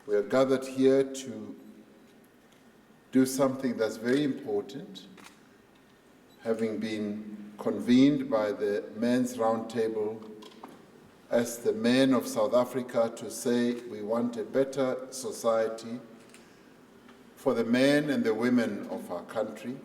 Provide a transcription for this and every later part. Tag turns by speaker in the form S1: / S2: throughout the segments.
S1: We are gathered here to do something that's very important, having been convened by the Men's Roundtable as the men of South Africa to say we want a better society for the men and the women of our country.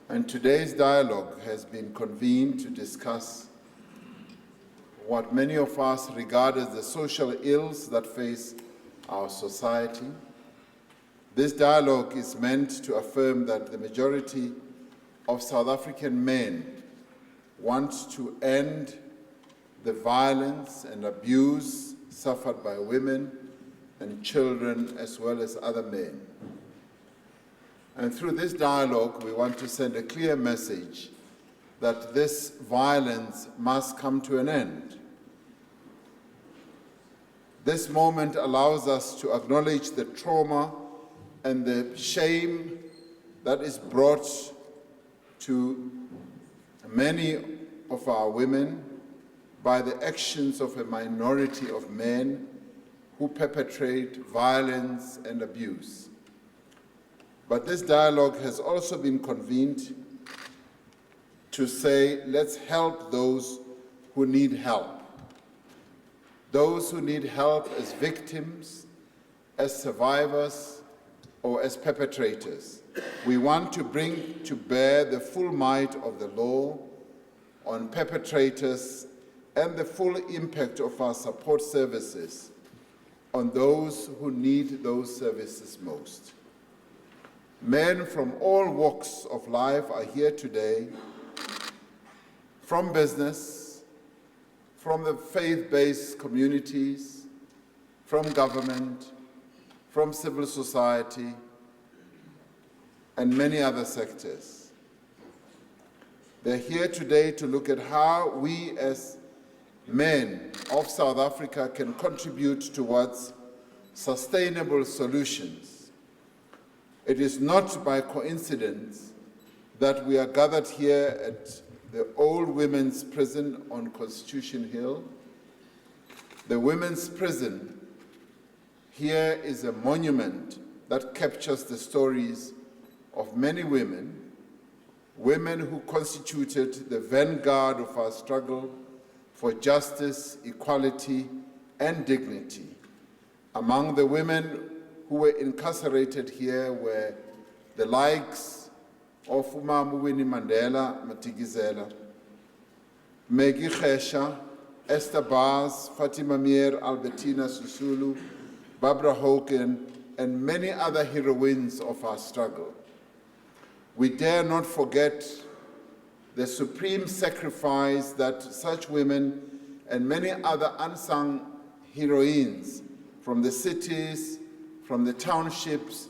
S1: And today's dialogue has been convened to discuss what many of us regard as the social ills that face our society. This dialogue is meant to affirm that the majority of South African men want to end the violence and abuse suffered by women and children as well as other men. And through this dialogue, we want to send a clear message that this violence must come to an end. This moment allows us to acknowledge the trauma and the shame that is brought to many of our women by the actions of a minority of men who perpetrate violence and abuse. But this dialogue has also been convened to say, let's help those who need help. Those who need help as victims, as survivors, or as perpetrators. We want to bring to bear the full might of the law on perpetrators and the full impact of our support services on those who need those services most. Men from all walks of life are here today, from business, from the faith-based communities, from government, from civil society, and many other sectors. They're here today to look at how we as men of South Africa can contribute towards sustainable solutions. It is not by coincidence that we are gathered here at the Old Women's Prison on Constitution Hill. The women's prison here is a monument that captures the stories of many women, women who constituted the vanguard of our struggle for justice, equality, and dignity. Among the women who were incarcerated here were the likes of Umama Winnie Mandela Matigizela, Maggie Khesha, Esther Bars, Fatima Meer, Albertina Susulu, Barbara Hogan, and many other heroines of our struggle. We dare not forget the supreme sacrifice that such women and many other unsung heroines from the cities, from the townships,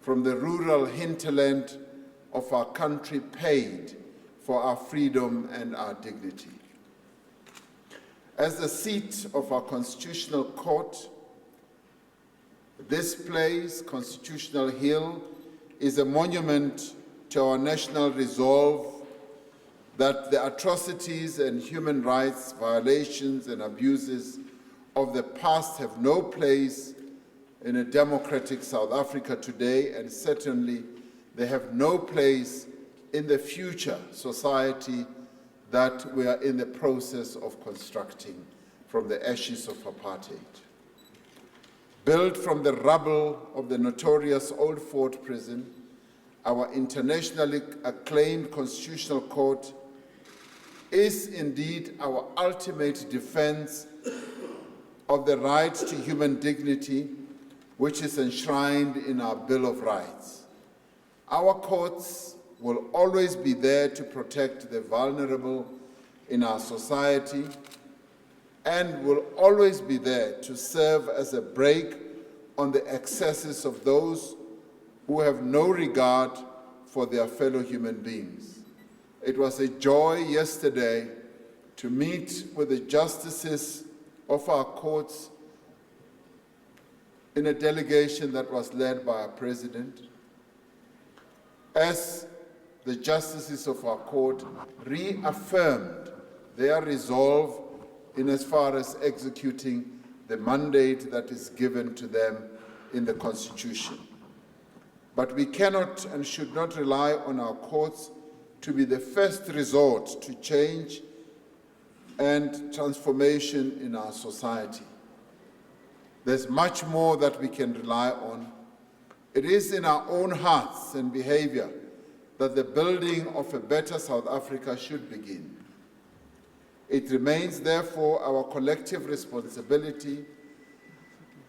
S1: from the rural hinterland of our country paid for our freedom and our dignity. As the seat of our Constitutional Court, this place, Constitutional Hill, is a monument to our national resolve that the atrocities and human rights violations and abuses of the past have no place in a democratic South Africa today, and certainly they have no place in the future society that we are in the process of constructing from the ashes of apartheid. Built from the rubble of the notorious Old Fort Prison, our internationally acclaimed Constitutional Court is indeed our ultimate defense of the right to human dignity, which is enshrined in our Bill of Rights. Our courts will always be there to protect the vulnerable in our society and will always be there to serve as a brake on the excesses of those who have no regard for their fellow human beings. It was a joy yesterday to meet with the justices of our courts in a delegation that was led by our president, as the justices of our court reaffirmed their resolve in as far as executing the mandate that is given to them in the Constitution. But we cannot and should not rely on our courts to be the first resort to change and transformation in our society. There's much more that we can rely on. It is in our own hearts and behavior that the building of a better South Africa should begin. It remains, therefore, our collective responsibility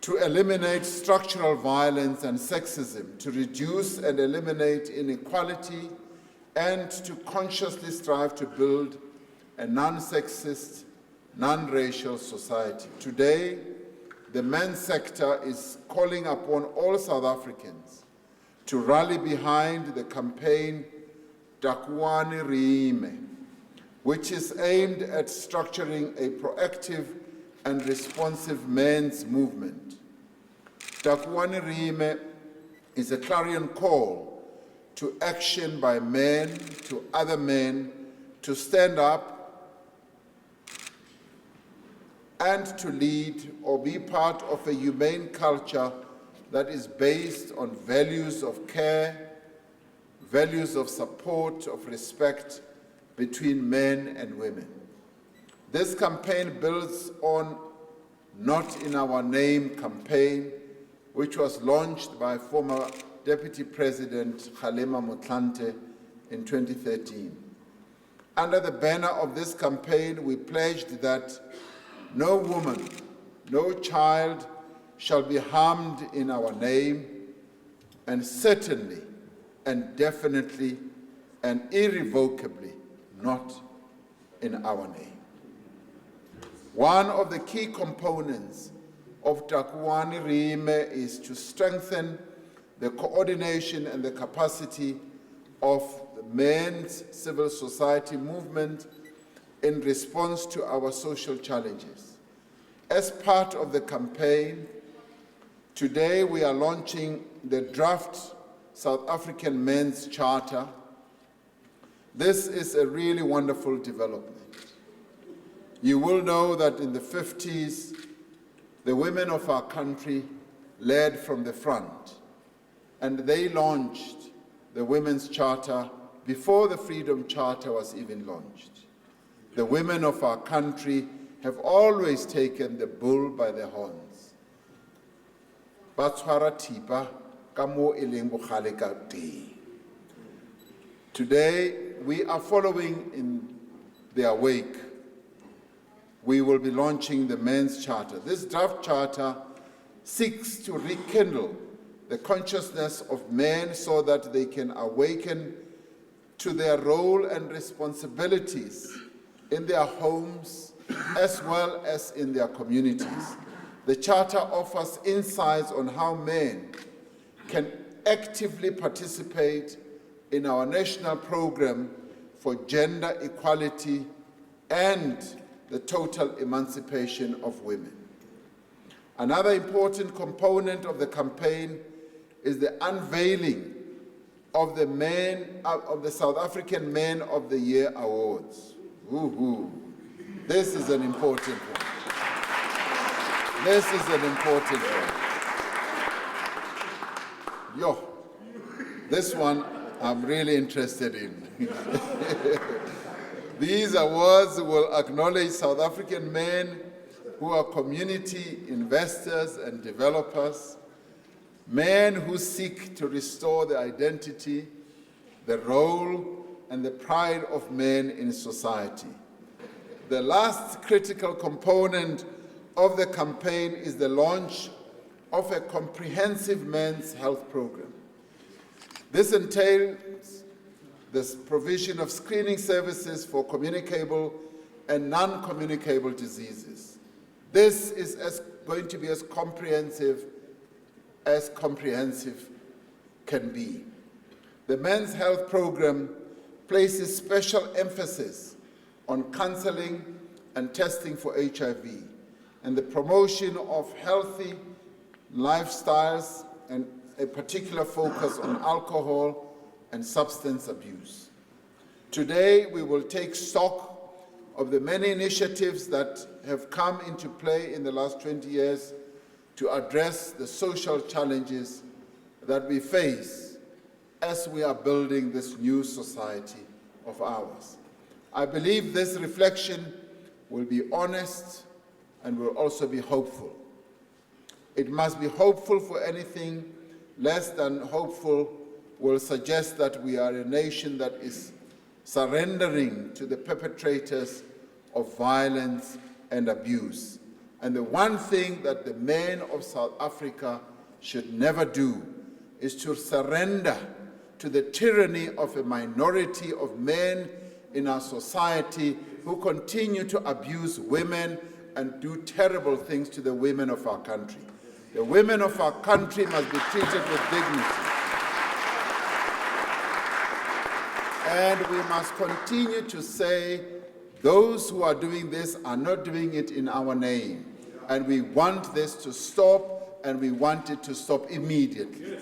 S1: to eliminate structural violence and sexism, to reduce and eliminate inequality, and to consciously strive to build a non-sexist, non-racial society. Today, the men's sector is calling upon all South Africans to rally behind the campaign Takuani Rime, which is aimed at structuring a proactive and responsive men's movement. Takuani Rime is a clarion call to action by men, to other men, to stand up and to lead or be part of a humane culture that is based on values of care, values of support, of respect between men and women. This campaign builds on Not in Our Name campaign, which was launched by former Deputy President Kgalema Motlanthe in 2013. Under the banner of this campaign, we pledged that no woman, no child shall be harmed in our name, and certainly and definitely and irrevocably not in our name. One of the key components of Takuani Rime is to strengthen the coordination and the capacity of the men's civil society movement in response to our social challenges. As part of the campaign, today we are launching the draft South African Men's Charter. This is a really wonderful development. You will know that in the 50s, the women of our country led from the front, and they launched the Women's Charter before the Freedom Charter was even launched. The women of our country have always taken the bull by the horns. Ba tshwara thipa ka mo e leng bogale ka teng. Today, we are following in their wake. We will be launching the Men's Charter. This draft charter seeks to rekindle the consciousness of men so that they can awaken to their role and responsibilities in their homes as well as in their communities. The Charter offers insights on how men can actively participate in our national program for gender equality and the total emancipation of women. Another important component of the campaign is the unveiling of the South African Men of the Year Awards. Woo-hoo. This is an important one. This is an important one. Yo, this one I'm really interested in. These awards will acknowledge South African men who are community investors and developers, men who seek to restore the identity, the role, and the pride of men in society. The last critical component of the campaign is the launch of a comprehensive men's health program. This entails the provision of screening services for communicable and non-communicable diseases. This is going to be as comprehensive can be. The men's health program places special emphasis on counseling and testing for HIV and the promotion of healthy lifestyles and a particular focus on alcohol and substance abuse. Today, we will take stock of the many initiatives that have come into play in the last 20 years to address the social challenges that we face as we are building this new society of ours. I believe this reflection will be honest and will also be hopeful. It must be hopeful, for anything less than hopeful will suggest that we are a nation that is surrendering to the perpetrators of violence and abuse. And the one thing that the men of South Africa should never do is to surrender to the tyranny of a minority of men in our society who continue to abuse women and do terrible things to the women of our country. The women of our country must be treated with dignity. And we must continue to say, those who are doing this are not doing it in our name. And we want this to stop, and we want it to stop immediately.